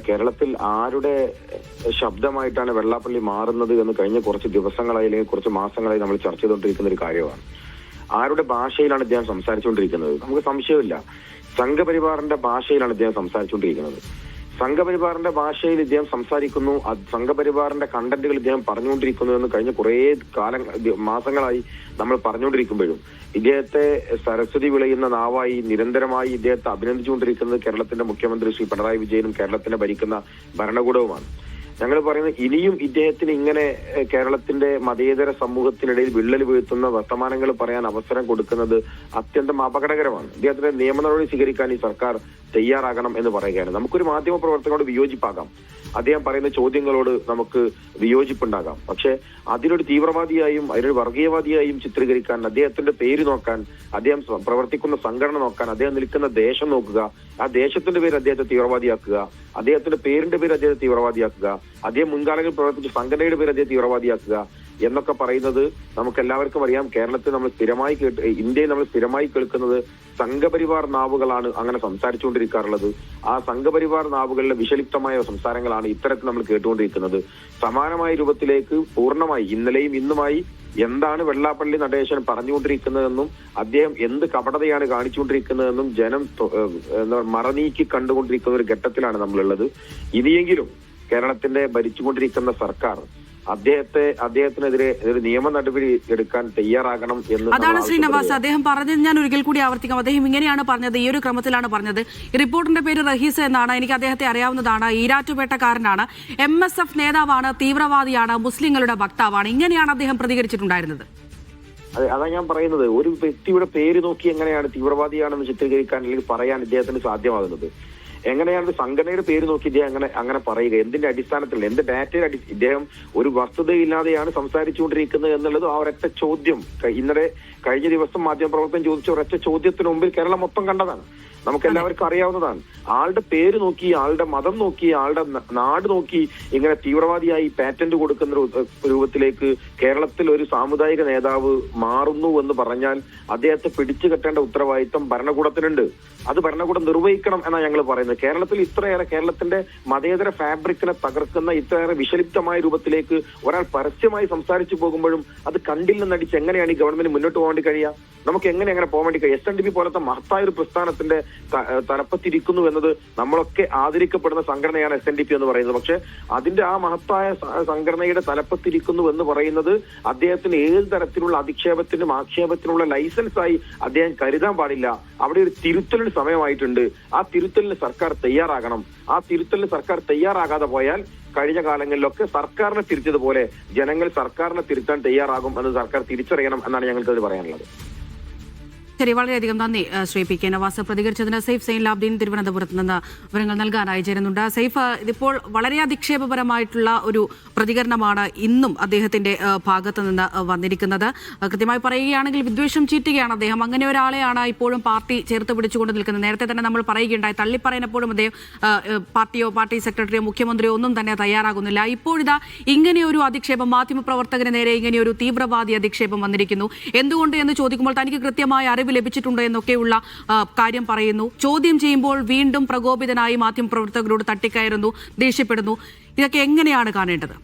കേരളത്തിൽ ആരുടെ ശബ്ദമായിട്ടാണ് വെള്ളാപ്പള്ളി മാറുന്നത് എന്ന് കഴിഞ്ഞ കുറച്ച് ദിവസങ്ങളായി അല്ലെങ്കിൽ കുറച്ച് മാസങ്ങളായി നമ്മൾ ചർച്ച ചെയ്തുകൊണ്ടിരിക്കുന്ന ഒരു കാര്യമാണ്. ആരുടെ ഭാഷയിലാണ് ഇദ്ദേഹം സംസാരിച്ചുകൊണ്ടിരിക്കുന്നത്? നമുക്ക് സംശയമില്ല, സംഘപരിവാറിന്റെ ഭാഷയിലാണ് ഇദ്ദേഹം സംസാരിച്ചുകൊണ്ടിരിക്കുന്നത്. സംഘപരിവാറിന്റെ ഭാഷയിൽ ഇദ്ദേഹം സംസാരിക്കുന്നു, സംഘപരിവാറിന്റെ കണ്ടന്റുകൾ ഇദ്ദേഹം പറഞ്ഞുകൊണ്ടിരിക്കുന്നു എന്ന് കഴിഞ്ഞ കുറേ മാസങ്ങളായി നമ്മൾ പറഞ്ഞുകൊണ്ടിരിക്കുമ്പോഴും ഇദ്ദേഹത്തെ സരസ്വതി വിളയുന്ന നാവായി നിരന്തരമായി ഇദ്ദേഹത്തെ അഭിനന്ദിച്ചുകൊണ്ടിരിക്കുന്നത് കേരളത്തിന്റെ മുഖ്യമന്ത്രി ശ്രീ പിണറായി വിജയനും കേരളത്തിനെ ഭരിക്കുന്ന ഭരണകൂടവുമാണ്. ഞങ്ങൾ പറയുന്നത് ഇനിയും ഇദ്ദേഹത്തിന് ഇങ്ങനെ കേരളത്തിന്റെ മതേതര സമൂഹത്തിനിടയിൽ വിള്ളൽ വീഴ്ത്തുന്ന വർത്തമാനങ്ങൾ പറയാൻ അവസരം കൊടുക്കുന്നത് അത്യന്തം അപകടകരമാണ്. ഇദ്ദേഹത്തിന്റെ നിയമ നടപടി സ്വീകരിക്കാൻ ഈ സർക്കാർ തയ്യാറാകണം എന്ന് പറയുകയാണ്. നമുക്കൊരു മാധ്യമ പ്രവർത്തകരോട് വിയോജിപ്പാകാം, അദ്ദേഹം പറയുന്ന ചോദ്യങ്ങളോട് നമുക്ക് വിയോജിപ്പുണ്ടാകാം, പക്ഷെ അതിനൊരു തീവ്രവാദിയായും അതിനൊരു വർഗീയവാദിയായും ചിത്രീകരിക്കാൻ, അദ്ദേഹത്തിന്റെ പേര് നോക്കാൻ, അദ്ദേഹം പ്രവർത്തിക്കുന്ന സംഘടന നോക്കാൻ, അദ്ദേഹം നിൽക്കുന്ന ദേശം നോക്കുക, ആ ദേശത്തിന്റെ പേര് അദ്ദേഹത്തെ തീവ്രവാദിയാക്കുക, അദ്ദേഹത്തിന്റെ പേരിന്റെ പേര് അദ്ദേഹത്തെ തീവ്രവാദിയാക്കുക, അദ്ദേഹം മുൻകാലങ്ങളിൽ പ്രവർത്തിച്ച സംഘടനയുടെ പേര് അദ്ദേഹം തീവ്രവാദിയാക്കുക എന്നൊക്കെ പറയുന്നത് നമുക്ക് എല്ലാവർക്കും അറിയാം. കേരളത്തിൽ നമ്മൾ സ്ഥിരമായി ഇന്ത്യയിൽ നമ്മൾ സ്ഥിരമായി കേൾക്കുന്നത് സംഘപരിവാർ നാവുകളാണ് അങ്ങനെ സംസാരിച്ചുകൊണ്ടിരിക്കാറുള്ളത്. ആ സംഘപരിവാർ നാവുകളിലെ വിഷലിപ്തമായ സംസാരങ്ങളാണ് ഇത്തരത്തിൽ നമ്മൾ കേട്ടുകൊണ്ടിരിക്കുന്നത്. സമാനമായ രൂപത്തിലേക്ക് പൂർണ്ണമായി ഇന്നലെയും ഇന്നുമായി എന്താണ് വെള്ളാപ്പള്ളി നടേശൻ പറഞ്ഞുകൊണ്ടിരിക്കുന്നതെന്നും അദ്ദേഹം എന്ത് കപടതയാണ് കാണിച്ചുകൊണ്ടിരിക്കുന്നതെന്നും ജനം മറനീക്കി കണ്ടുകൊണ്ടിരിക്കുന്ന ഒരു ഘട്ടത്തിലാണ് നമ്മളുള്ളത്. ഇനിയെങ്കിലും കേരളത്തിന്റെ ഭരിച്ചുകൊണ്ടിരിക്കുന്ന സർക്കാർ അദ്ദേഹത്തിനെതിരെ ഒരു നിയമ നടപടി എടുക്കാൻ തയ്യാറാകണം എന്ന്. അതാണ് ശ്രീനിവാസ് അദ്ദേഹം പറഞ്ഞത്. ഞാൻ ഒരിക്കൽ കൂടി ആവർത്തിക്കാം. അദ്ദേഹം ഇങ്ങനെയാണ് പറഞ്ഞത്, ഈ ഒരു ക്രമത്തിലാണ് പറഞ്ഞത്. ഈ റിപ്പോർട്ടിന്റെ പേര് റഹീസ് എന്നാണ്, എനിക്ക് അദ്ദേഹത്തെ അറിയാവുന്നതാണ്, ഈരാറ്റുപേട്ടക്കാരനാണ്, MSF നേതാവാണ്, തീവ്രവാദിയാണ്, മുസ്ലിങ്ങളുടെ വക്താവാണ്. ഇങ്ങനെയാണ് അദ്ദേഹം പ്രതികരിച്ചിട്ടുണ്ടായിരുന്നത്. അതാ ഞാൻ പറയുന്നത്, ഒരു വ്യക്തിയുടെ പേര് നോക്കി എങ്ങനെയാണ് തീവ്രവാദിയാണെന്ന് ചിത്രീകരിക്കാൻ അല്ലെങ്കിൽ പറയാൻ ഇദ്ദേഹത്തിന് സാധ്യമാകുന്നത്? എങ്ങനെയാണ് സംഘടനയുടെ പേര് നോക്കി ഇദ്ദേഹം അങ്ങനെ പറയുക? എന്തിന്റെ അടിസ്ഥാനത്തിൽ, എന്ത് ഡാറ്റയുടെ ഇദ്ദേഹം ഒരു വസ്തുതയില്ലാതെയാണ് സംസാരിച്ചുകൊണ്ടിരിക്കുന്നത് എന്നുള്ളത് ആ ഒരൊറ്റ ചോദ്യം ഇന്നലെ കഴിഞ്ഞ ദിവസം മാധ്യമപ്രവർത്തകൻ ചോദിച്ച ഒരൊറ്റ ചോദ്യത്തിന് മുമ്പിൽ കേരളം മൊത്തം കണ്ടതാണ്. നമുക്ക് എല്ലാവർക്കും അറിയാവുന്നതാണ്. ആളുടെ പേര് നോക്കി, ആളുടെ മതം നോക്കി, ആളുടെ നാട് നോക്കി ഇങ്ങനെ തീവ്രവാദിയായി പാറ്റന്റ് കൊടുക്കുന്ന രൂപത്തിലേക്ക് കേരളത്തിൽ ഒരു സാമുദായിക നേതാവ് മാറുന്നു എന്ന് പറഞ്ഞാൽ അദ്ദേഹത്തെ പിടിച്ചു കെട്ടേണ്ട ഉത്തരവാദിത്തം ഭരണകൂടത്തിനുണ്ട്. അത് ഭരണകൂടം നിർവഹിക്കണം എന്നാണ് ഞങ്ങൾ പറയുന്നത്. കേരളത്തിൽ ഇത്രയേറെ കേരളത്തിന്റെ മതേതര ഫാബ്രിക്കിനെ തകർക്കുന്ന ഇത്രയേറെ വിഷലിപ്തമായ രൂപത്തിലേക്ക് ഒരാൾ പരസ്യമായി സംസാരിച്ചു പോകുമ്പോഴും അത് കണ്ടില്ലെന്നടിച്ച് എങ്ങനെയാണ് ഈ ഗവൺമെന്റ് മുന്നോട്ട് പോകാൻ വേണ്ടി കഴിയുക? നമുക്ക് എങ്ങനെ പോകാൻ വേണ്ടി കഴിയും? SNDP പോലത്തെ മഹത്തായ ഒരു പ്രസ്ഥാനത്തിന്റെ തലപ്പത്തിരിക്കുന്നു എന്നത് നമ്മളൊക്കെ ആദരിക്കപ്പെടുന്ന സംഘടനയാണ് SNDP എന്ന് പറയുന്നത്. പക്ഷെ അതിന്റെ ആ മഹത്തായ സംഘടനയുടെ തലപ്പത്തിരിക്കുന്നു എന്ന് പറയുന്നത് അദ്ദേഹത്തിന് ഏത് തരത്തിലുള്ള അധിക്ഷേപത്തിനും ആക്ഷേപത്തിനുള്ള ലൈസൻസായി അദ്ദേഹം കരുതാൻ പാടില്ല. അവിടെ ഒരു തിരുത്തലിന് സമയമായിട്ടുണ്ട്. ആ തിരുത്തലിന് സർക്കാർ തയ്യാറാകണം. ആ തിരുത്തലിന് സർക്കാർ തയ്യാറാകാതെ പോയാൽ കഴിഞ്ഞ കാലങ്ങളിലൊക്കെ സർക്കാരിനെ തിരിച്ചതുപോലെ ജനങ്ങൾ സർക്കാരിനെ തിരുത്താൻ തയ്യാറാകും എന്ന് സർക്കാർ തിരിച്ചറിയണം എന്നാണ് ഞങ്ങൾക്കത് പറയാനുള്ളത്. ശരി, വളരെയധികം നന്ദി ശ്രീ പി കെ നവാസ് പ്രതികരിച്ചതിന്. സെയ്ഫ് സെയിൻ ലാബ്ദീൻ തിരുവനന്തപുരത്ത് നിന്ന് വിവരങ്ങൾ നൽകാനായി ചേരുന്നുണ്ട്. സെയ്ഫ്, ഇതിപ്പോൾ വളരെ അധിക്ഷേപപരമായിട്ടുള്ള ഒരു പ്രതികരണമാണ് ഇന്നും അദ്ദേഹത്തിന്റെ ഭാഗത്ത് നിന്ന് വന്നിരിക്കുന്നത്. കൃത്യമായി പറയുകയാണെങ്കിൽ വിദ്വേഷം ചീറ്റുകയാണ് അദ്ദേഹം. അങ്ങനെ ഒരാളെയാണ് ഇപ്പോഴും പാർട്ടി ചേർത്ത് പിടിച്ചുകൊണ്ട് നിൽക്കുന്നത്. നേരത്തെ തന്നെ നമ്മൾ പറയുകയുണ്ടായി, തള്ളിപ്പറയാൻ എപ്പോഴും അദ്ദേഹം പാർട്ടിയോ പാർട്ടി സെക്രട്ടറിയോ മുഖ്യമന്ത്രിയോ ഒന്നും തന്നെ തയ്യാറാകുന്നില്ല. ഇപ്പോഴിതാ ഇങ്ങനെയൊരു അധിക്ഷേപം, മാധ്യമപ്രവർത്തകന് നേരെ ഇങ്ങനെയൊരു തീവ്രവാദി അധിക്ഷേപം വന്നിരിക്കുന്നു. എന്തുകൊണ്ട് എന്ന് ചോദിക്കുമ്പോൾ തനിക്ക് കൃത്യമായ അറിവ് ലഭിച്ചിട്ടുണ്ടോ എന്നൊക്കെയുള്ള കാര്യം പറയുന്നു. ചോദ്യം ചെയ്യുമ്പോൾ വീണ്ടും പ്രകോപിതനായി മാധ്യമപ്രവർത്തകരോട് തട്ടിക്കയറുന്നു, ദേഷ്യപ്പെടുന്നു. ഇതൊക്കെ എങ്ങനെയാണ് കാണേണ്ടത്?